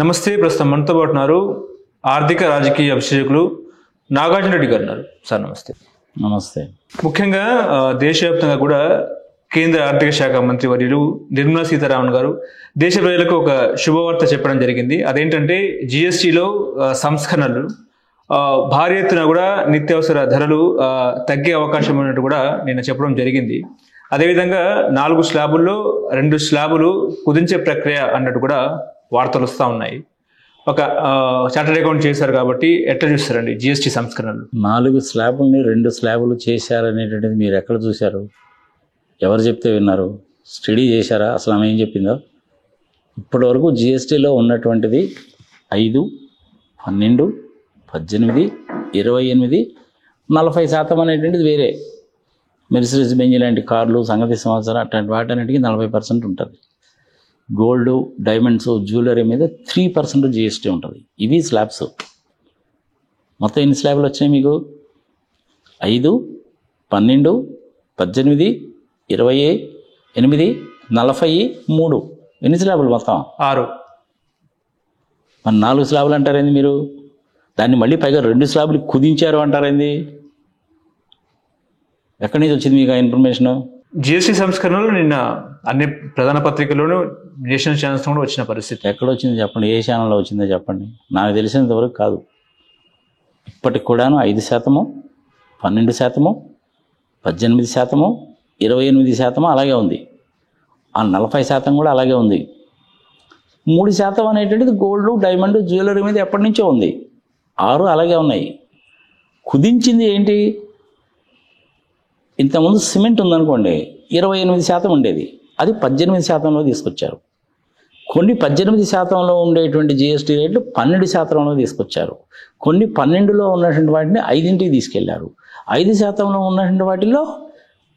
నమస్తే. ప్రస్తుతం మనతో పాటు ఉన్నారు ఆర్థిక రాజకీయ విశ్లేషకులు నాగార్జున రెడ్డి గారు ఉన్నారు. సార్ నమస్తే. నమస్తే. ముఖ్యంగా దేశవ్యాప్తంగా కూడా కేంద్ర ఆర్థిక శాఖ మంత్రి వర్యులు నిర్మలా సీతారామన్ గారు దేశ ప్రజలకు ఒక శుభవార్త చెప్పడం జరిగింది. అదేంటంటే జిఎస్టిలో సంస్కరణలు భారీ ఎత్తున కూడా నిత్యావసర ధరలు తగ్గే అవకాశం ఉన్నట్టు కూడా నిన్న చెప్పడం జరిగింది. అదేవిధంగా 4 స్లాబుల్లో 2 స్లాబులు కుదించే ప్రక్రియ అన్నట్టు కూడా వార్తలు వస్తూ ఉన్నాయి. ఒక చార్టర్డ్ అకౌంట్ చేశారు కాబట్టి ఎట్లా చూస్తారండి జిఎస్టీ సంస్కరణలు? 4 స్లాబుల్ని 2 స్లాబులు చేశారనేటువంటిది మీరు ఎక్కడ చూశారు? ఎవరు చెప్తే విన్నారు? స్టడీ చేశారా? అసలు ఆమె ఏం చెప్పిందో? ఇప్పటివరకు జిఎస్టీలో ఉన్నటువంటిది 5, 12, 18, 28, 40% అనేటువంటిది వేరే. మెర్సిడీస్ బెంజ్ లాంటి కార్లు, సంగతి సంవత్సరం అట్లాంటి వాటన్నిటికీ 40% ఉంటుంది. గోల్డ్, డైమండ్స్, జ్యువెలరీ మీద 3% జిఎస్టీ ఉంటుంది. ఇవి స్లాబ్స్. మొత్తం ఎన్ని స్లాబ్లు వచ్చినాయి మీకు? 5, 12, 18, 28, 40, 3. ఎన్ని స్లాబులు మొత్తం? 6. మరి 4 స్లాబులు అంటారేంది మీరు? దాన్ని మళ్ళీ పైగా 2 స్లాబులు కుదించారు అంటారేంది? ఎక్కడి నుంచి వచ్చింది మీకు ఆ ఇన్ఫర్మేషన్? జిఎస్టీ సంస్కరణలు నిన్న అన్ని ప్రధాన పత్రికల్లోనూ, నేషనల్ ఛానల్స్ కూడా వచ్చిన పరిస్థితి. ఎక్కడ వచ్చింది చెప్పండి? ఏ ఛానల్లో వచ్చిందో చెప్పండి. నాకు తెలిసినంతవరకు కాదు. ఇప్పటికి కూడాను 5%, 12%, 18%, 28% అలాగే ఉంది. ఆ 40% కూడా అలాగే ఉంది. 3% అనేటువంటిది గోల్డ్, డైమండ్, జ్యువెలరీ మీద ఎప్పటి నుంచో ఉంది. 6 అలాగే ఉన్నాయి. కుదించింది ఏంటి? ఇంతకుముందు సిమెంట్ ఉందనుకోండి, 28% ఉండేది. అది 18%లో తీసుకొచ్చారు. కొన్ని 18%లో ఉండేటువంటి జిఎస్టీ రేట్లు 12%లో తీసుకొచ్చారు. కొన్ని 12లో ఉన్నటువంటి వాటిని 5కి తీసుకెళ్లారు. 5%లో ఉన్నటువంటి వాటిల్లో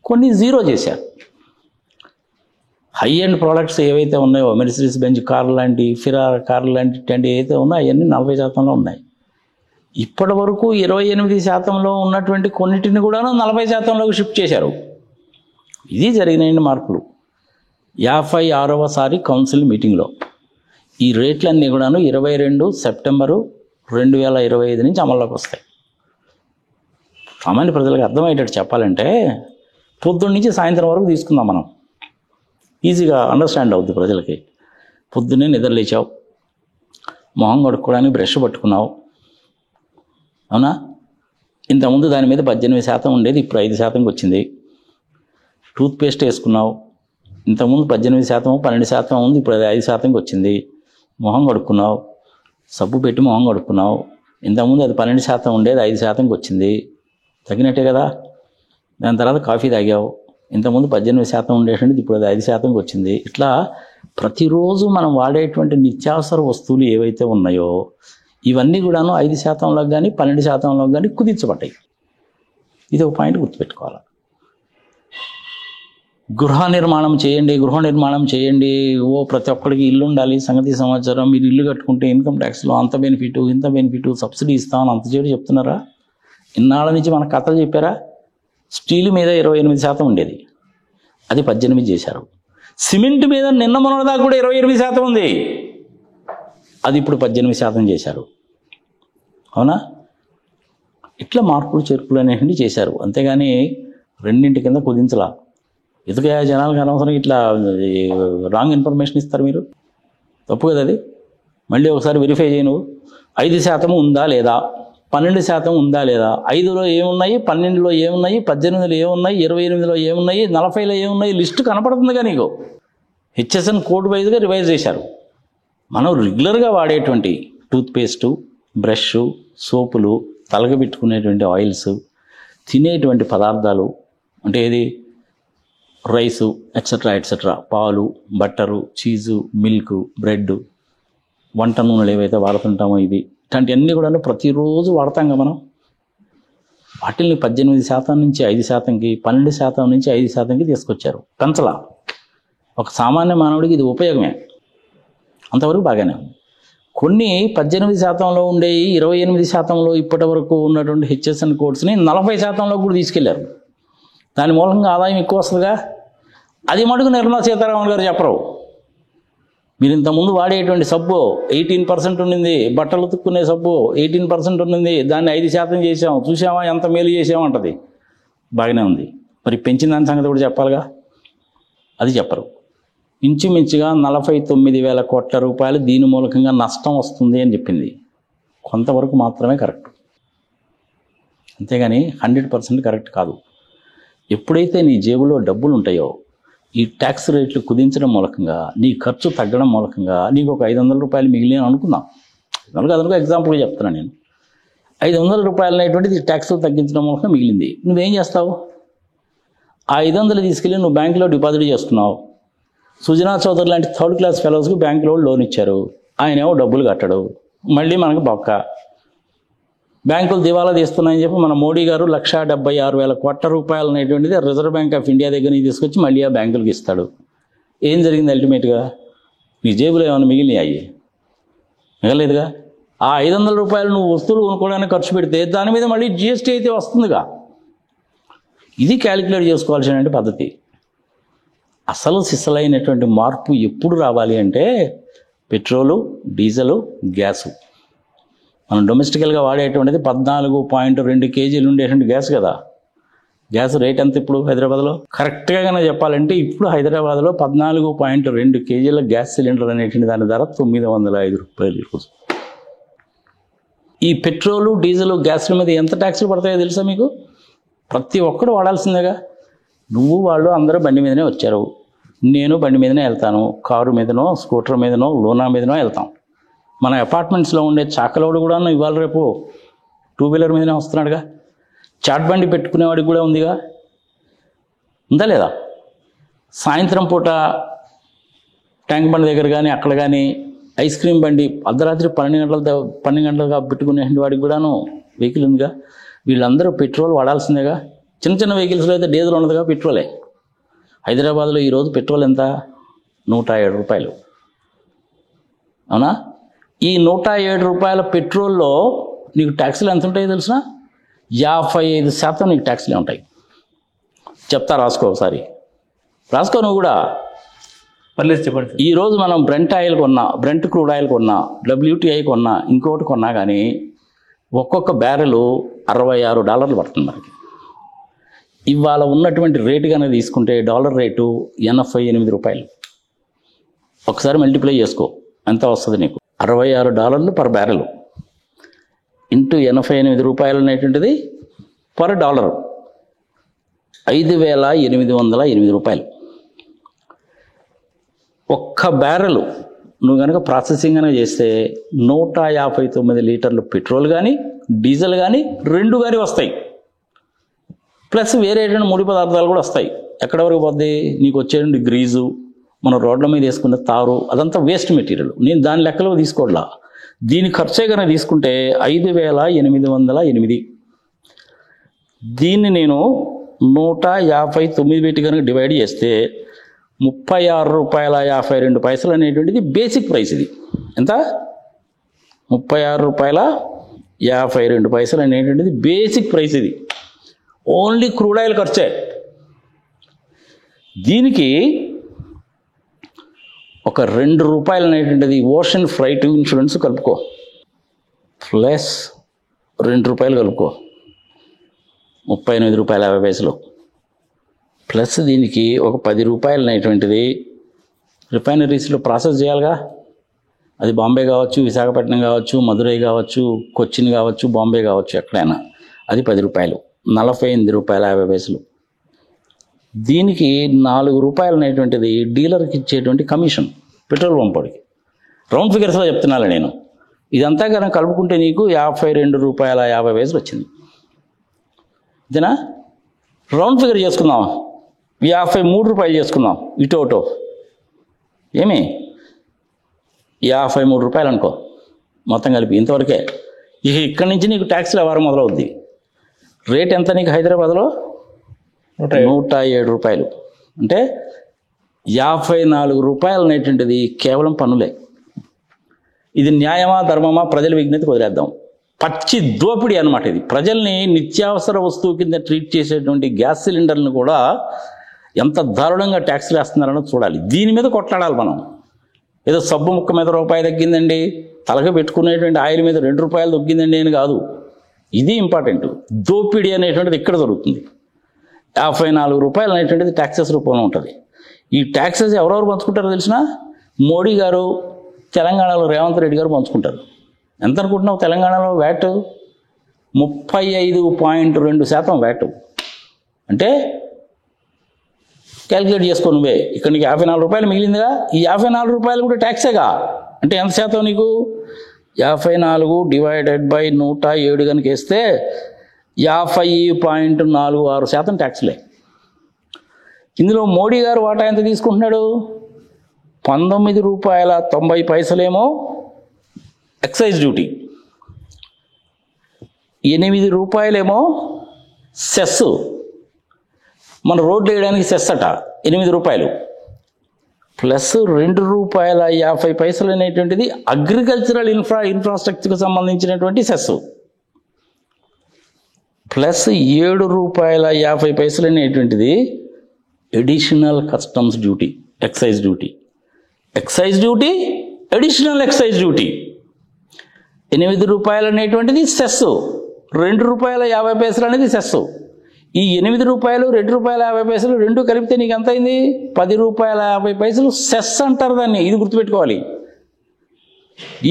కొన్ని 0 చేశారు. హై ఎండ్ ప్రోడక్ట్స్ ఏవైతే ఉన్నాయో, మెర్సిడీస్ బెంజ్ కార్లు లాంటి, ఫిరార్ కార్లు లాంటి ఏవైతే ఉన్నాయో అవన్నీ 40%లో ఉన్నాయి. ఇప్పటి వరకు 28%లో ఉన్నటువంటి కొన్నిటిని కూడా 40%లోకి షిఫ్ట్ చేశారు. ఇది జరిగిన మార్పులు. 56వ కౌన్సిల్ మీటింగ్లో ఈ రేట్లన్నీ కూడాను 22 సెప్టెంబరు 2025 నుంచి అమల్లోకి వస్తాయి. సామాన్య ప్రజలకు అర్థమయ్యేటట్టు చెప్పాలంటే పొద్దున్న నుంచి సాయంత్రం వరకు తీసుకుందాం మనం. ఈజీగా అండర్స్టాండ్ అవుద్ది ప్రజలకి. పొద్దున్నే నిద్రలేచావు, మొహం కడుక్కోవడానికి బ్రష్ పట్టుకున్నావు, అవునా? ఇంతకుముందు దాని మీద 18% ఉండేది, ఇప్పుడు 5%కి వచ్చింది. టూత్పేస్ట్ వేసుకున్నావు, ఇంతకుముందు 18%, 12% ఉంది, ఇప్పుడు అది 5%కి వచ్చింది. మొహం కడుక్కున్నావు, సబ్బు పెట్టి మొహం కడుక్కున్నావు, ఇంతకుముందు అది 12% ఉండేది, 5%కి వచ్చింది. తగినట్టే కదా? దాని తర్వాత కాఫీ తాగావు, ఇంతకుముందు 18% ఉండేటువంటిది ఇప్పుడు అది 5%కి వచ్చింది. ఇట్లా ప్రతిరోజు మనం వాడేటువంటి నిత్యావసర వస్తువులు ఏవైతే ఉన్నాయో ఇవన్నీ కూడాను 5%లోకి కానీ 12%లోకి కానీ కుదించబడ్డాయి. ఇది ఒక పాయింట్ గుర్తుపెట్టుకోవాలి. గృహ నిర్మాణం చేయండి, ప్రతి ఒక్కరికి ఇల్లు ఉండాలి, సంగతి సంవత్సరం మీరు ఇల్లు కట్టుకుంటే ఇన్కమ్ ట్యాక్స్లో అంత బెనిఫిట్, ఇంత బెనిఫిట్, సబ్సిడీ ఇస్తామని అంత చేడు చెప్తున్నారా? ఇన్నాళ్ళ నుంచి మన కథలు చెప్పారా? స్టీల్ మీద 28% ఉండేది, అది 18 చేశారు. సిమెంట్ మీద నిన్న మొన్నటిదాకా కూడా 28% ఉంది, అది ఇప్పుడు 18% చేశారు. అవునా? ఇట్లా మార్పులు చేర్పులు అనేవి చేశారు. అంతేగాని 2 కింద కుదించలా. ఎందుకే జనాలకు అనవసరం ఇట్లా రాంగ్ ఇన్ఫర్మేషన్ ఇస్తారు మీరు? తప్పు కదా అది. మళ్ళీ ఒకసారి వెరిఫై చేయి. నువ్వు 5% ఉందా లేదా, 12% ఉందా లేదా, 5లో ఏమున్నాయి, 12లో ఏమున్నాయి, 18లో ఏమున్నాయి, 28లో ఏమున్నాయి, 40లో ఏమున్నాయి, లిస్టు కనపడుతుందిగా నీకు. హెచ్ఎస్ఎన్ కోడ్ వైజ్గా రివైజ్ చేశారు. మనం రెగ్యులర్గా వాడేటువంటి టూత్పేస్టు, బ్రష్, సోపులు, తలగ పెట్టుకునేటువంటి ఆయిల్స్, తినేటువంటి పదార్థాలు అంటే ఏది, రైసు ఎట్సెట్రా, పాలు, బట్టరు, చీజు, మిల్క్, బ్రెడ్, వంట నూనెలు ఏవైతే వాడుతుంటామో ఇవి, ఇట్లాంటివన్నీ కూడా ప్రతిరోజు వాడతాంగా మనం. వాటిల్ని 18% నుంచి 5%కి, 12% నుంచి 5%కి తీసుకొచ్చారు. పెంచలా. ఒక సామాన్య మానవుడికి ఇది ఉపయోగమే. అంతవరకు బాగానే ఉంది. కొన్ని 18%లో ఉండేవి 28%లో ఇప్పటి వరకు ఉన్నటువంటి హెచ్ఎస్ఎన్ కోడ్స్ని 40%లో కూడా తీసుకెళ్లారు. దాని మూలంగా ఆదాయం ఎక్కువ వస్తుందిగా. అది మటుకు నిర్మలా సీతారామన్ గారు చెప్పరు. మీరు ఇంతకుముందు వాడేటువంటి సబ్బు 18% ఉండింది, బట్టలు ఉతుక్కునే సబ్బు 18% ఉండింది, దాన్ని 5% చేసాం, చూసామా ఎంత మేలు చేసామంటది. బాగానే ఉంది, మరి పెంచిన దాని సంగతి కూడా చెప్పాలిగా, అది చెప్పరు. ఇంచుమించుగా 49,000 కోట్ల రూపాయలు దీని మూలకంగా నష్టం వస్తుంది అని చెప్పింది. కొంతవరకు మాత్రమే కరెక్ట్, అంతేగాని 100% కరెక్ట్ కాదు. ఎప్పుడైతే నీ జేబులో డబ్బులు ఉంటాయో ఈ ట్యాక్స్ రేట్లు కుదించడం మూలకంగా నీ ఖర్చు తగ్గడం మూలకంగా నీకు ఒక 500 రూపాయలు మిగిలిన అనుకుందాం. అందుకు ఎగ్జాంపుల్గా చెప్తున్నాను నేను. 500 రూపాయలు అనేటువంటిది ట్యాక్స్ తగ్గించడం మూలకంగా మిగిలింది. నువ్వేం చేస్తావు? ఆ 500 తీసుకెళ్ళి నువ్వు బ్యాంకులో డిపాజిట్ చేసుకున్నావు. సుజనా చౌదరి లాంటి 3rd క్లాస్ ఫెలోస్కి బ్యాంకులో లోన్ ఇచ్చారు, ఆయన ఏమో డబ్బులు కట్టడు, మళ్ళీ మనకు బొక్క. బ్యాంకులు దివాలా తీస్తున్నాయని చెప్పి మన మోడీ గారు 176,000 కోట్ల రూపాయలు అనేటువంటిది రిజర్వ్ బ్యాంక్ ఆఫ్ ఇండియా దగ్గర నుంచి తీసుకొచ్చి మళ్ళీ ఆ బ్యాంకులకు ఇస్తాడు. ఏం జరిగింది అల్టిమేట్గా? నీ జేబులో ఏమైనా మిగిలినాయి? మిగలేదుగా. ఆ 500 రూపాయలు నువ్వు వస్తువులు కొనుక్కోవడానికి ఖర్చు పెడితే దాని మీద మళ్ళీ జిఎస్టీ అయితే వస్తుందిగా. ఇది క్యాలిక్యులేట్ చేసుకోవాల్సిన పద్ధతి. అసలు సిసలైనటువంటి మార్పు ఎప్పుడు రావాలి అంటే పెట్రోలు, డీజిలు, గ్యాసు. మనం డొమెస్టికల్గా వాడేటువంటిది 14.2 కేజీలు ఉండేటువంటి గ్యాస్ కదా. గ్యాస్ రేట్ ఎంత ఇప్పుడు హైదరాబాద్లో? కరెక్ట్గా కనుక చెప్పాలంటే ఇప్పుడు హైదరాబాద్లో 14.2 కేజీల గ్యాస్ సిలిండర్ అనేటువంటి దాని ధర 905 రూపాయలు ఈరోజు. ఈ పెట్రోలు, డీజిల్, గ్యాస్ల మీద ఎంత ట్యాక్స్లు పడతాయో తెలుసా మీకు? ప్రతి ఒక్కరు వాడాల్సిందేగా. నువ్వు వాళ్ళు అందరూ బండి మీదనే వచ్చారు, నేను బండి మీదనే వెళ్తాను, కారు మీదనో స్కూటర్ మీదనో లోనా మీదనో వెళ్తాం. మన అపార్ట్మెంట్స్లో ఉండే చాకలోడు కూడా ఇవాళ రేపు 2 వీలర్ మీదనే వస్తున్నాడుగా. చాట్ బండి పెట్టుకునేవాడికి కూడా ఉందిగా, ఉందా లేదా? సాయంత్రం పూట ట్యాంక్ బండి దగ్గర కానీ అక్కడ కానీ ఐస్ క్రీమ్ బండి అర్ధరాత్రి 12 గంటలుగా పెట్టుకునే వాడికి కూడాను వెహికల్ ఉందిగా. వీళ్ళందరూ పెట్రోల్ వాడాల్సిందేగా. చిన్న చిన్న వెహికల్స్లో అయితే డీజిల్ ఉండదుగా, పెట్రోలే. హైదరాబాద్లో ఈరోజు పెట్రోల్ ఎంత? 107 రూపాయలు. అవునా? ఈ 107 రూపాయల పెట్రోల్లో నీకు ట్యాక్స్లు ఎంత ఉంటాయో తెలిసిన? 55% నీకు ట్యాక్స్లే ఉంటాయి. చెప్తా, రాసుకో ఒకసారి, రాసుకో నువ్వు కూడా. పర్లేదు చెప్పండి. ఈరోజు మనం బ్రెంట్ ఆయిల్ కొన్నా, బ్రెంట్ క్రూడ్ ఆయిల్ కొన్నా, WTI కొన్నా, ఇంకోటి కొన్నా కానీ ఒక్కొక్క బ్యారెలు $66 పడుతుంది మనకి. ఇవాళ ఉన్నటువంటి రేటు కనుక తీసుకుంటే డాలర్ రేటు 88 రూపాయలు. ఒకసారి మల్టిప్లై చేసుకో, ఎంత వస్తుంది నీకు? $66 పర్ బ్యారెల్ ఇంటూ 88 రూపాయలు అనేటువంటిది పర్ డాలర్ 5,808 రూపాయలు. ఒక్క బ్యారెల్ నువ్వు కనుక ప్రాసెసింగ్ కనుక చేస్తే 159 లీటర్లు పెట్రోల్ కానీ డీజిల్ కానీ 2 కానీ వస్తాయి. ప్లస్ వేరే ముడి పదార్థాలు కూడా వస్తాయి. ఎక్కడ వరకు పోద్ది? నీకు వచ్చేటువంటి గ్రీజు, మన రోడ్ల మీద వేసుకున్న తారు, అదంతా వేస్ట్ మెటీరియల్. నేను దాని లెక్కలో తీసుకోవట్లా. దీని ఖర్చే కనుక తీసుకుంటే 5,808. దీన్ని నేను 159 పెట్టి కనుక డివైడ్ చేస్తే 36 రూపాయల 52 పైసలు అనేటువంటిది బేసిక్ ప్రైస్. ఇది ఎంత? 36 రూపాయల 52 పైసలు అనేటువంటిది బేసిక్ ప్రైస్. ఇది ఓన్లీ క్రూడ్ ఆయిల్ ఖర్చే. దీనికి ఒక 2 రూపాయలు అనేటువంటిది ఓషన్ ఫ్రైట్ ఇన్సూరెన్స్ కలుపుకో, ప్లస్ 2 రూపాయలు కలుపుకో, 38 రూపాయల 50 పైసలు. ప్లస్ దీనికి ఒక 10 రూపాయలు అనేటువంటిది రిఫైనరీస్లో ప్రాసెస్ చేయాలిగా. అది బాంబే కావచ్చు, విశాఖపట్నం కావచ్చు, మదురై కావచ్చు, కొచ్చిన్ కావచ్చు, బాంబే కావచ్చు, ఎక్కడైనా. అది 10 రూపాయలు, 48 రూపాయల 50 పైసలు. దీనికి 4 రూపాయలు అనేటువంటిది డీలర్కి ఇచ్చేటువంటి కమిషన్ పెట్రోల్ పంపుడికి. రౌండ్ ఫిగర్స్లో చెప్తున్నాను నేను. ఇదంతా కనుక కలుపుకుంటే నీకు 52 రూపాయల 50 పైసలు వచ్చింది. ఇదేనా? రౌండ్ ఫిగర్ చేసుకుందాం, 53 రూపాయలు చేసుకుందాం, ఇటోటో ఏమి 53 రూపాయలు అనుకో మొత్తం కలిపి, ఇంతవరకే. ఇక ఇక్కడి నుంచి నీకు ట్యాక్స్ల వ్యవహారం మొదలవుద్ది. రేట్ ఎంత నీకు హైదరాబాద్లో? 107 రూపాయలు. అంటే 54 రూపాయలు అనేటువంటిది కేవలం పన్నులే. ఇది న్యాయమా ధర్మమా? ప్రజల విజ్ఞతకు వదిలేద్దాం. పచ్చి దోపిడీ అనమాట ఇది. ప్రజల్ని నిత్యావసర వస్తువు కింద ట్రీట్ చేసేటువంటి గ్యాస్ సిలిండర్లను కూడా ఎంత దారుణంగా ట్యాక్స్లు వేస్తున్నారో చూడాలి. దీని మీద కొట్లాడాలి మనం. ఏదో సబ్బు ముక్క మీద రూపాయి తగ్గిందండి, తలక పెట్టుకునేటువంటి ఆయిల్ మీద 2 రూపాయలు తగ్గిందండి అని కాదు. ఇది ఇంపార్టెంట్. దోపిడీ అనేటువంటిది ఇక్కడ దొరుకుతుంది. 54 రూపాయలు అనేటువంటిది ట్యాక్సెస్ రూపంలో ఉంటుంది. ఈ ట్యాక్సెస్ ఎవరెవరు పంచుకుంటారో తెలిసిన? మోడీ గారు, తెలంగాణలో రేవంత్ రెడ్డి గారు పంచుకుంటారు. ఎంత అనుకుంటున్నావు? తెలంగాణలో వ్యాట్ 35.2% వ్యాట్. అంటే క్యాలిక్యులేట్ చేసుకో నువ్వే. ఇక్కడ నీకు 54 రూపాయలు మిగిలిందిగా, ఈ 54 రూపాయలు కూడా ట్యాక్సేగా. అంటే ఎంత శాతం నీకు? 54 డివైడెడ్ బై 107 కనుక వేస్తే 50.46% ట్యాక్స్లే. ఇందులో మోడీ గారు వాటా ఎంత తీసుకుంటున్నాడు? 19 రూపాయల 90 పైసలేమో ఎక్సైజ్ డ్యూటీ, 8 రూపాయలేమో సెస్. మన రోడ్లు వేయడానికి సెస్ అట 8 రూపాయలు, ప్లస్ 2 రూపాయల 50 పైసలు అనేటువంటిది అగ్రికల్చరల్ ఇన్ఫ్రాస్ట్రక్చర్కి సంబంధించినటువంటి సెస్, ప్లస్ 7 రూపాయల 50 పైసలు అనేటువంటిది additional customs duty, excise duty. Excise duty, additional excise duty. 8 రూపాయలు అనేటువంటిది సెస్, 2 రూపాయల 50 పైసలు అనేది సెస్. ఈ 8 రూపాయలు 2 రూపాయల 50 పైసలు రెండు కలిపితే నీకు ఎంత అయింది? 10 రూపాయల 50 పైసలు సెస్ అంటారు దాన్ని. ఇది గుర్తుపెట్టుకోవాలి.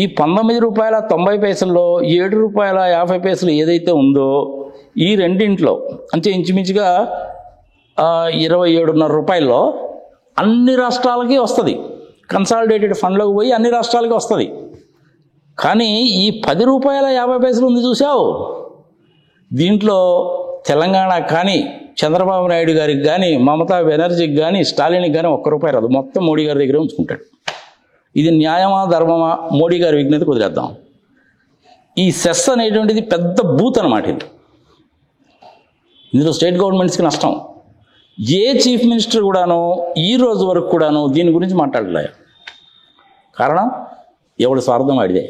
ఈ 19 రూపాయల 90 పైసల్లో 7 రూపాయల 50 పైసలు ఏదైతే ఉందో ఈ రెండింట్లో అంటే ఇంచుమించుగా 27.5 రూపాయల్లో అన్ని రాష్ట్రాలకి వస్తుంది. కన్సాలిడేటెడ్ ఫండ్లోకి పోయి అన్ని రాష్ట్రాలకి వస్తుంది. కానీ ఈ 10 రూపాయల 50 పైసలు ఉంది చూసావు, దీంట్లో తెలంగాణ కానీ, చంద్రబాబు నాయుడు గారికి కానీ, మమతా బెనర్జీకి కానీ, స్టాలిన్కి కానీ 1 రూపాయి రాదు. మొత్తం మోడీ గారి దగ్గర ఉంచుకుంటాడు. ఇది న్యాయమా ధర్మమా? మోడీ గారి విజ్ఞతకు వదిలేద్దాం. ఈ సెస్ అనేటువంటిది పెద్ద బూత్ అన్నమాట. ఇది ఇందులో స్టేట్ గవర్నమెంట్స్కి నష్టం. ఏ చీఫ్ మినిస్టర్ కూడాను ఈ రోజు వరకు కూడాను దీని గురించి మాట్లాడలే. కారణం ఎవడు స్వార్థం వాడిదే.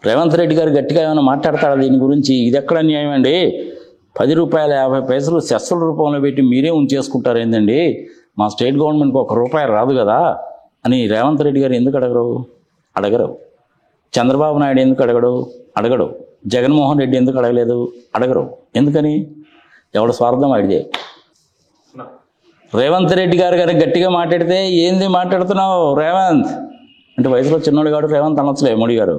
రేవంత్ రెడ్డి గారు గట్టిగా ఏమైనా మాట్లాడతాడా దీని గురించి? ఇది ఎక్కడ న్యాయం అండి? 10 రూపాయల 50 పైసలు సెస్సుల రూపంలో పెట్టి మీరే ఉంచేసుకుంటారు ఏందండి, మా స్టేట్ గవర్నమెంట్కి 1 రూపాయి రాదు కదా అని రేవంత్ రెడ్డి గారు ఎందుకు అడగరు. చంద్రబాబు నాయుడు ఎందుకు అడగడు. జగన్మోహన్ రెడ్డి ఎందుకు అడగలేదు? అడగరు. ఎందుకని? ఎవడు స్వార్థం వాడిదే. రేవంత్ రెడ్డి గారు గట్టిగా మాట్లాడితే ఏంది మాట్లాడుతున్నావు రేవంత్ అంటే, వయసులో చిన్నోడు కాడు రేవంత్ అనొచ్చులే. మోడీ గారు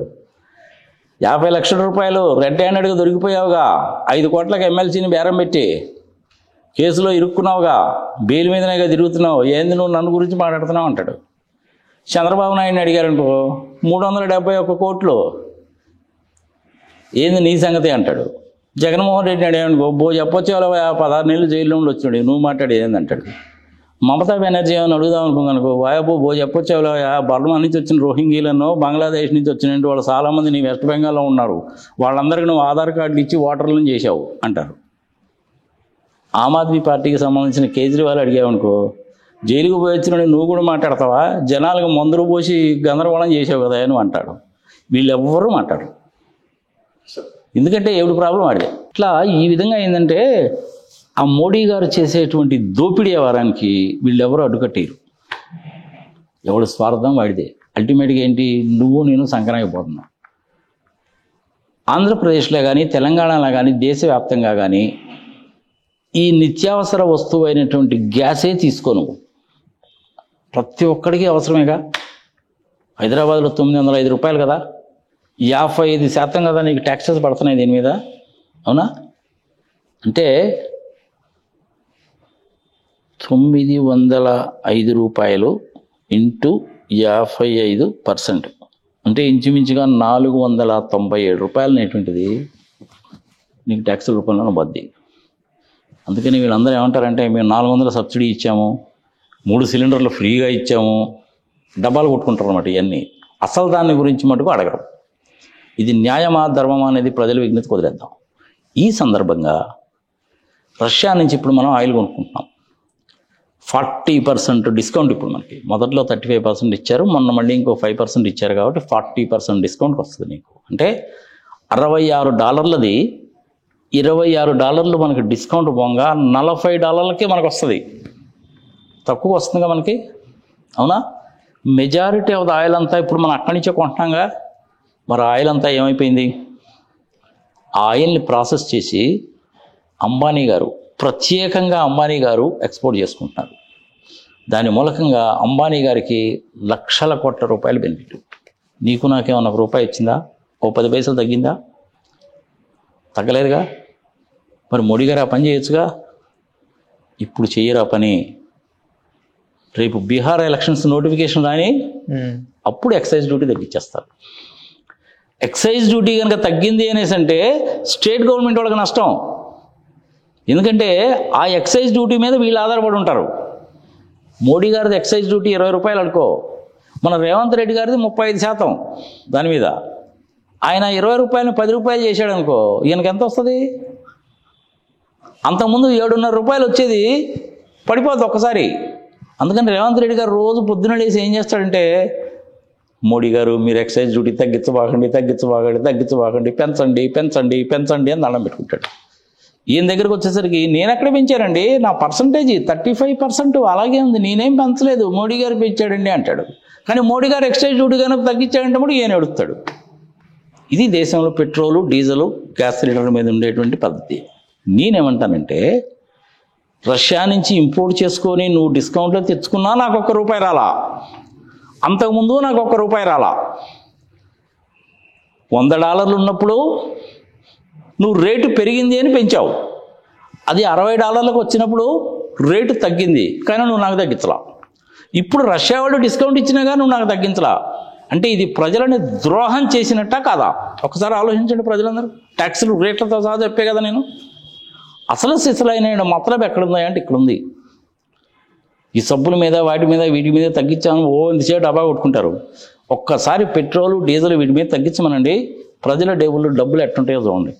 50 లక్షల రూపాయలు రెడ్ హ్యాండెడ్గా దొరికిపోయావుగా, 5 కోట్లకు ఎమ్మెల్సీని బేరం పెట్టి కేసులో ఇరుక్కున్నావుగా, బెయిల్ మీదనేగా తిరుగుతున్నావు, ఏంది నువ్వు నన్ను గురించి మాట్లాడుతున్నావు అంటాడు. చంద్రబాబు నాయుడిని అడిగారనుకో 371 కోట్లు, ఏంది నీ సంగతి అంటాడు. జగన్మోహన్ రెడ్డిని అడిగానుకో చెప్పొచ్చు 16 నెలలు జైల్లో ఉండి వచ్చినాడు, నువ్వు మాట్లాడి ఏంది అంటాడు. మమతా బెనర్జీ ఏమైనా అడుగుదాం అనుకున్నానుకో, చెప్పొచ్చు బర్మా నుంచి వచ్చిన రోహింగ్యలను, బంగ్లాదేశ్ నుంచి వచ్చిన వాళ్ళు చాలామంది నీ వెస్ట్ బెంగాల్లో ఉన్నారు, వాళ్ళందరికీ నువ్వు ఆధార్ కార్డులు ఇచ్చి ఓటర్లను చేసావు అంటారు. ఆమ్ ఆద్మీ పార్టీకి సంబంధించిన కేజ్రీవాల్ అడిగావనుకో, జైలుకు పోయి వచ్చిన నువ్వు కూడా మాట్లాడతావా, జనాలకు మందులు పోసి గందరగోళం చేసావు కదా నువ్వు అంటాడు. వీళ్ళెవ్వరూ మాట్లాడరు. ఎందుకంటే ఎవరి ప్రాబ్లం వాడిదే. ఇట్లా ఈ విధంగా ఏంటంటే ఆ మోడీ గారు చేసేటువంటి దోపిడీ వ్యవహారానికి వీళ్ళెవరూ అడ్డుకట్టేరు. ఎవడు స్వార్థం వాడిదే. అల్టిమేట్గా ఏంటి, నువ్వు నేను సంకరాగిపోతున్నా. ఆంధ్రప్రదేశ్లో కానీ, తెలంగాణలో కానీ, దేశవ్యాప్తంగా కానీ ఈ నిత్యావసర వస్తువు అయినటువంటి గ్యాసే తీసుకోను. ప్రతి ఒక్కడికి అవసరమేగా. హైదరాబాద్లో 905 రూపాయలు కదా, 55% కదా నీకు ట్యాక్సెస్ పడుతున్నాయి దీని మీద, అవునా? అంటే 905 రూపాయలు ఇంటూ 55%, అంటే ఇంచుమించుగా 497 రూపాయలు అనేటువంటిది నీకు ట్యాక్స్ రూపంలో బద్ది. అందుకని వీళ్ళందరూ ఏమంటారంటే, మేము 400 సబ్సిడీ ఇచ్చాము, 3 సిలిండర్లు ఫ్రీగా ఇచ్చాము, డబ్బాలు కొట్టుకుంటారు అన్నమాట. ఇవన్నీ అసలు దాని గురించి మటుకు అడగరు. ఇది న్యాయమా ధర్మమా అనేది ప్రజల విజ్ఞతకు వదిలేద్దాం. ఈ సందర్భంగా రష్యా నుంచి ఇప్పుడు మనం ఆయిల్ కొనుక్కుంటున్నాం. 40% డిస్కౌంట్ ఇప్పుడు మనకి. మొదట్లో 35% ఇచ్చారు, మొన్న మళ్ళీ ఇంకో 5% ఇచ్చారు కాబట్టి 40% డిస్కౌంట్కి వస్తుంది నీకు. అంటే $66ది $26 మనకి డిస్కౌంట్ పోగా $40కే మనకు వస్తుంది. తక్కువ వస్తుందిగా మనకి, అవునా? మెజారిటీ ఆఫ్ ద ఆయిల్ అంతా ఇప్పుడు మనం అక్కడి నుంచే కొంటున్నాంగా. మరి ఆయిల్ అంతా ఏమైపోయింది? ఆ ఆయిల్ని ప్రాసెస్ చేసి అంబానీ గారు, ప్రత్యేకంగా అంబానీ గారు ఎక్స్పోర్ట్ చేసుకుంటున్నారు. దాని మూలకంగా అంబానీ గారికి లక్షల కోట్ల రూపాయలు బెనిఫిట్. నీకు నాకేమన్నా ఒక రూపాయి ఇచ్చిందా? ఓ 10 పైసలు తగ్గిందా? తగ్గలేదుగా. మరి మోడీ గారు ఆ పని చేయొచ్చుగా. ఇప్పుడు చెయ్యరా పని. రేపు బీహార్ ఎలక్షన్స్ నోటిఫికేషన్ రాని అప్పుడు ఎక్సైజ్ డ్యూటీ తగ్గించేస్తారు. ఎక్సైజ్ డ్యూటీ కనుక తగ్గింది అనేసి అంటే స్టేట్ గవర్నమెంట్ వాళ్ళకి నష్టం. ఎందుకంటే ఆ ఎక్సైజ్ డ్యూటీ మీద వీళ్ళు ఆధారపడి ఉంటారు. మోడీ గారిది ఎక్సైజ్ డ్యూటీ 20 రూపాయలు అనుకో, మన రేవంత్ రెడ్డి గారిది 35% దాని మీద. ఆయన 20 రూపాయలని 10 రూపాయలు చేశాడు అనుకో, ఈయనకి ఎంత వస్తుంది? అంతకుముందు 7.5 రూపాయలు వచ్చేది పడిపోద్ది ఒక్కసారి. అందుకని రేవంత్ రెడ్డి గారు రోజు పొద్దున లేసి ఏం చేస్తాడంటే, మోడీ గారు మీరు ఎక్సైజ్ డ్యూటీ తగ్గించబాకండి, పెంచండి అని దండం పెట్టుకుంటాడు. ఈయన దగ్గరకు వచ్చేసరికి నేను ఎక్కడ పెంచానండి, నా పర్సంటేజ్ 35% అలాగే ఉంది, నేనేం పెంచలేదు, మోడీ గారు పెంచాడండి అంటాడు. కానీ మోడీ గారు ఎక్సైజ్ డ్యూటీ కనుక తగ్గించాడంటే కూడా ఈయన ఎడుస్తాడు. ఇది దేశంలో పెట్రోలు, డీజిల్, గ్యాస్ సిలిండర్ మీద ఉండేటువంటి పద్ధతి. నేనేమంటానంటే, రష్యా నుంచి ఇంపోర్ట్ చేసుకొని నువ్వు డిస్కౌంట్లో తెచ్చుకున్నా నాకు ₹1 రాలా, అంతకుముందు నాకు ₹1 రాలా. $100 ఉన్నప్పుడు నువ్వు రేటు పెరిగింది అని పెంచావు, అది $60 వచ్చినప్పుడు రేటు తగ్గింది, కానీ నువ్వు నాకు తగ్గించలా. ఇప్పుడు రష్యా వాళ్ళు డిస్కౌంట్ ఇచ్చినా కానీ నువ్వు నాకు తగ్గించలా. అంటే ఇది ప్రజలని ద్రోహం చేసినట్టా కాదా? ఒకసారి ఆలోచించండి ప్రజలందరూ. ట్యాక్సులు రేట్లతో సహా చెప్పే కదా నేను. అసలు సిసలైన మతలబు ఎక్కడున్నాయి అంటే ఇక్కడ ఉంది. ఈ సబ్బుల మీద వాటి మీద వీటి మీద తగ్గించాము ఇంతసేపు డబ్బా కొట్టుకుంటారు. ఒక్కసారి పెట్రోలు, డీజిల్ వీటి మీద తగ్గించమనండి, ప్రజల డేబుల్లో డబ్బులు ఎట్టుంటాయో చూడండి.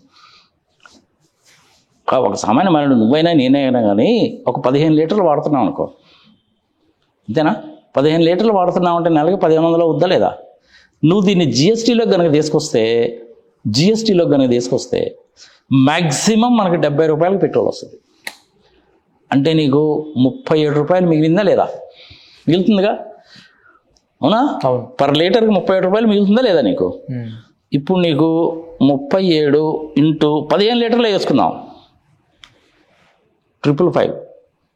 ఒక సామాన్య మనుడు నువ్వైనా నేనైనా కానీ ఒక 15 లీటర్లు వాడుతున్నావు అనుకో, అంతేనా? 15 లీటర్లు వాడుతున్నావు అంటే నెలకి 1500 వద్దా లేదా? నువ్వు దీన్ని జిఎస్టీలో కనుక తీసుకొస్తే మ్యాక్సిమం మనకి ₹70 పెట్రోల్ వస్తుంది. అంటే నీకు ₹37 మిగిలిందా లేదా? మిగులుతుందిగా, అవునా? పర్ లీటర్కి ₹37 మిగులుతుందా లేదా నీకు? ఇప్పుడు నీకు 37 ఇంటూ 15 లీటర్లు వేసుకుందాం, 555,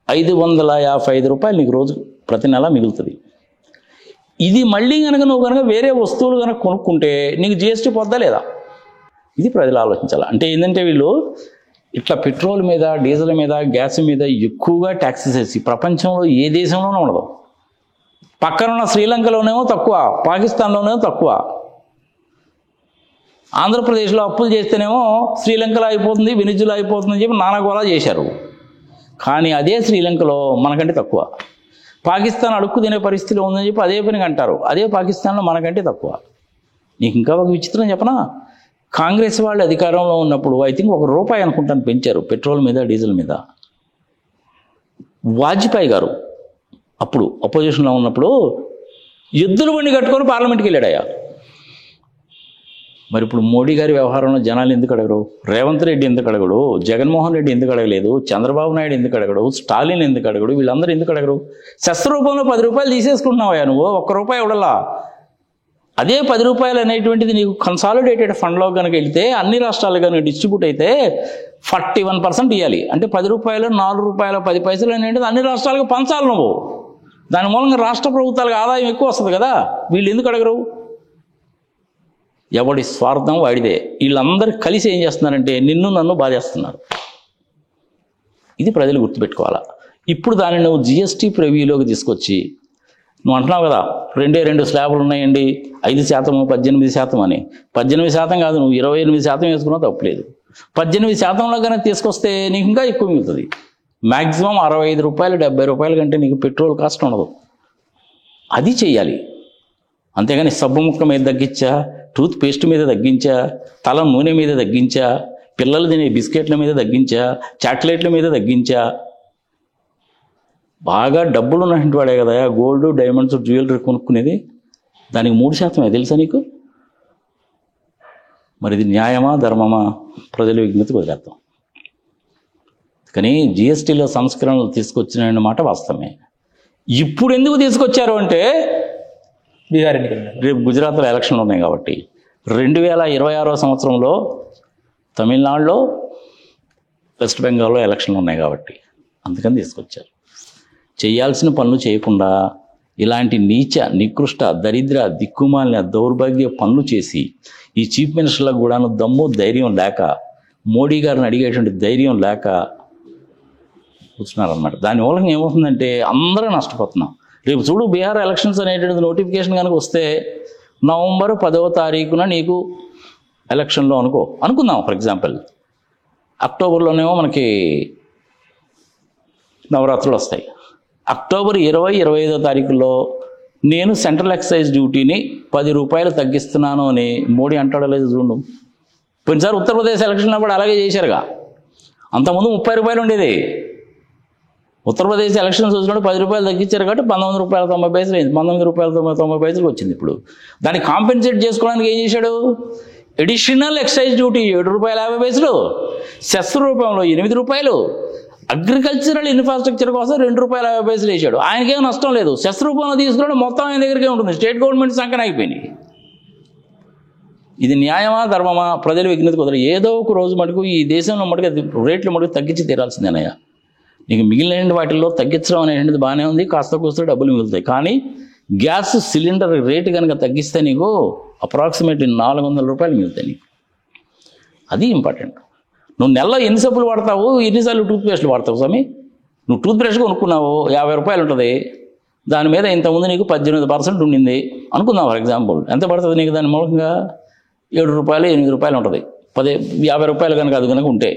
₹555 నీకు రోజు ప్రతి నెల మిగులుతుంది. ఇది మళ్ళీ నువ్వు వేరే వస్తువులు కనుక కొనుక్కుంటే నీకు జిఎస్టీ పొద్దా లేదా? ఇది ప్రజలు ఆలోచించాలి. అంటే ఏంటంటే వీళ్ళు ఇట్లా పెట్రోల్ మీద, డీజిల్ మీద, గ్యాస్ మీద ఎక్కువగా ట్యాక్సెస్ వేసి ప్రపంచంలో ఏ దేశంలోనూ ఉండదు. పక్కన ఉన్న శ్రీలంకలోనేమో తక్కువ, పాకిస్తాన్లోనేమో తక్కువ. ఆంధ్రప్రదేశ్లో అప్పులు చేస్తేనేమో శ్రీలంకలో అయిపోతుంది, వెనిజులా అయిపోతుందని చెప్పి నానాగోలా చేశారు. కానీ అదే శ్రీలంకలో మనకంటే తక్కువ. పాకిస్తాన్ అడుక్కు తినే పరిస్థితిలో ఉందని చెప్పి అదే పని అంటారు, అదే పాకిస్తాన్లో మనకంటే తక్కువ. నీకు ఇంకా ఒక విచిత్రం చెప్పనా? కాంగ్రెస్ వాళ్ళు అధికారంలో ఉన్నప్పుడు ఐ థింక్ ₹1 అనుకుంటాను పెంచారు పెట్రోల్ మీద, డీజిల్ మీద. వాజ్పేయి గారు అప్పుడు అపోజిషన్లో ఉన్నప్పుడు ఎద్దుల బండి కట్టుకొని పార్లమెంట్కి వెళ్ళాడయ్యా. మరి ఇప్పుడు మోడీ గారి వ్యవహారంలో జనాలు ఎందుకు అడగరు? రేవంత్ రెడ్డి ఎందుకు అడగడు? జగన్మోహన్ రెడ్డి ఎందుకు అడగలేదు? చంద్రబాబు నాయుడు ఎందుకు అడగడు? స్టాలిన్ ఎందుకు అడగడు? వీళ్ళందరూ ఎందుకు అడగరు? సెస్ రూపంలో ₹10 తీసేసుకుంటున్నావా నువ్వు? ₹1 ఇవ్వడలా. అదే ₹10 అనేటువంటిది నీకు కన్సాలిడేటెడ్ ఫండ్లో కనుక వెళితే, అన్ని రాష్ట్రాలు కనుక డిస్ట్రిబ్యూట్ అయితే 41% ఇవ్వాలి. అంటే ₹10, ₹4, 10 పైసలు అనేటిది అన్ని రాష్ట్రాలకు పంచాలి నువ్వు. దాని మూలంగా రాష్ట్ర ప్రభుత్వాలకు ఆదాయం ఎక్కువ వస్తుంది కదా. వీళ్ళు ఎందుకు అడగరు? ఎవడి స్వార్థం వాడిదే. వీళ్ళందరూ కలిసి ఏం చేస్తున్నారంటే నిన్ను నన్ను బాధేస్తున్నారు. ఇది ప్రజలు గుర్తుపెట్టుకోవాలా. ఇప్పుడు దాన్ని నువ్వు జిఎస్టీ ప్రివ్యూలోకి తీసుకొచ్చి నువ్వు అంటున్నావు కదా, 2 స్లాబులు ఉన్నాయండి, 5%, 18% అని. 18% కాదు, నువ్వు 28% వేసుకున్నా తప్పులేదు. 18%లో కనుక తీసుకొస్తే నీకు ఇంకా ఎక్కువ మిగులుతుంది. మ్యాక్సిమం ₹65, ₹70 కంటే నీకు పెట్రోల్ కాస్ట్ ఉండదు. అది చెయ్యాలి. అంతేగాని సబ్బు ముక్క మీద తగ్గించా, టూత్ పేస్ట్ మీద తగ్గించా, తల నూనె మీద తగ్గించా, పిల్లలు తినే బిస్కెట్ల మీద తగ్గించా, చాక్లెట్ల మీద తగ్గించా. బాగా డబ్బులు ఉన్నటువంటి వాడే కదా గోల్డ్, డైమండ్స్, జ్యువెలరీ కొనుక్కునేది. దానికి 3% తెలుసా నీకు? మరి ఇది న్యాయమా, ధర్మమా? ప్రజల విజ్ఞతకు వదిలేద్దాం. కానీ జిఎస్టీలో సంస్కరణలు తీసుకొచ్చిన మాట వాస్తవమే. ఇప్పుడు ఎందుకు తీసుకొచ్చారు అంటే బీహార్ ఎన్నికలు రేపు గుజరాత్లో ఎలక్షన్లు ఉన్నాయి కాబట్టి 2026 సంవత్సరంలో తమిళనాడులో వెస్ట్ బెంగాల్లో ఎలక్షన్లు ఉన్నాయి కాబట్టి అందుకని తీసుకొచ్చారు. చేయాల్సిన పనులు చేయకుండా ఇలాంటి నీచ నికృష్ట దరిద్ర దిక్కుమాలిన దౌర్భాగ్య పనులు చేసి ఈ చీఫ్ మినిస్టర్లకు కూడా దమ్ము ధైర్యం లేక మోడీ గారిని అడిగేటువంటి ధైర్యం లేక కూర్చున్నారనమాట. దాని మూలంగా ఏమవుతుందంటే అందరూ నష్టపోతున్నాం. రేపు చూడు బీహార్ ఎలక్షన్స్ అనేటువంటి నోటిఫికేషన్ కనుక వస్తే నవంబర్ 10వ తారీఖున నీకు ఎలక్షన్లో అనుకుందాం ఫర్ ఎగ్జాంపుల్. అక్టోబర్లోనేమో మనకి నవరాత్రులు వస్తాయి. అక్టోబర్ 20-25వ తారీఖులో నేను సెంట్రల్ ఎక్సైజ్ డ్యూటీని 10 రూపాయలు తగ్గిస్తున్నాను అని మోడీ అంటాడో లేదు చూడు. పోయినసారి ఉత్తరప్రదేశ్ ఎలక్షన్లో కూడా అలాగే చేశారుగా. అంతకుముందు 30 రూపాయలు ఉండేది. ఉత్తరప్రదేశ్ ఎలక్షన్స్ వచ్చినప్పుడు 10 రూపాయలు తగ్గించారు కాబట్టి 19 రూపాయల 90 పైసలు అయింది. 19 రూపాయల 90 పైసలకు వచ్చింది. ఇప్పుడు దాన్ని కాంపెన్సేట్ చేసుకోవడానికి ఏం చేశాడు? ఎడిషనల్ ఎక్సైజ్ డ్యూటీ 7 రూపాయల 50 పైసలు, సెస్ రూపంలో 8 రూపాయలు, అగ్రికల్చరల్ ఇన్ఫ్రాస్ట్రక్చర్ కోసం 2 రూపాయల 50 పైసలు వేసాడు. ఆయనకేం నష్టం లేదు. సెస్ రూపంలో తీసుకున్నాడు, మొత్తం ఆయన దగ్గరికే ఉంటుంది. స్టేట్ గవర్నమెంట్ సంకన అయిపోయింది. ఇది న్యాయమా ధర్మమా? ప్రజలు విజ్ఞత కుదరదు. ఏదో ఒక రోజు మటుకు ఈ దేశంలో మటుకు రేట్లు మటుకు తగ్గించి తీరాల్సిందేనయ్యా. నీకు మిగిలిన వాటిల్లో తగ్గించడం అనేటువంటిది బాగానే ఉంది, కాస్త కూస్త డబ్బులు మిగులుతాయి. కానీ గ్యాస్ సిలిండర్ రేటు కనుక తగ్గిస్తే నీకు అప్రాక్సిమేట్లీ 400 రూపాయలు మిగులుతాయి నీకు. అది ఇంపార్టెంట్. నువ్వు నెలలో ఎన్ని సబ్బులు వాడతావు, ఎన్నిసార్లు టూత్పేస్ట్లు వాడతావు స్వామి? నువ్వు టూత్బ్రష్ కొనుక్కున్నావు 50 రూపాయలు ఉంటుంది, దాని మీద ఇంతకుముందు నీకు 18% ఉండింది అనుకుందాం ఫర్ ఎగ్జాంపుల్. ఎంత పడుతుంది నీకు? దాని మూలంగా 7 రూపాయలు 8 రూపాయలు ఉంటుంది. 50 రూపాయలు కనుక అది కనుక ఉంటే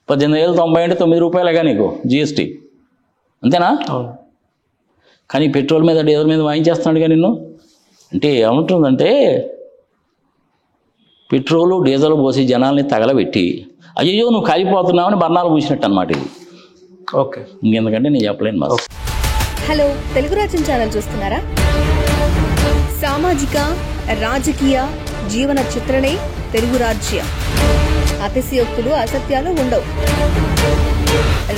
18,90 అంటే 9 రూపాయలేగా నీకు జిఎస్టీ, అంతేనా? కానీ పెట్రోల్ మీద డీజిల్ మీద వాయించేస్తున్నాడుగా నిన్ను. అంటే ఏముంటుందంటే పెట్రోలు డీజిల్ పోసి జనాల్ని తగలబెట్టి అయ్యో నువ్వు కాలిపోతున్నావని బర్ణాలు పూసినట్టు అనమాట ఇది. ఓకే, ఇంకెందుకంటే నేను చెప్పలేను మా. హలో, తెలుగు రాజ్యం ఛానల్ చూస్తున్నారా? సామాజిక రాజకీయ జీవన చిత్రణే తెలుగు రాజ్యం. అతిశయోక్తులు అసత్యాలు ఉండవు.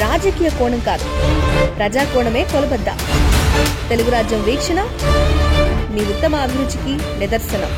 రాజకీయ కోణం కాదు, ప్రజా కోణమే కొలబద్ద. తెలుగు రాజ్యం వీక్షణ మీ ఉత్తమ అభిరుచికి నిదర్శనం.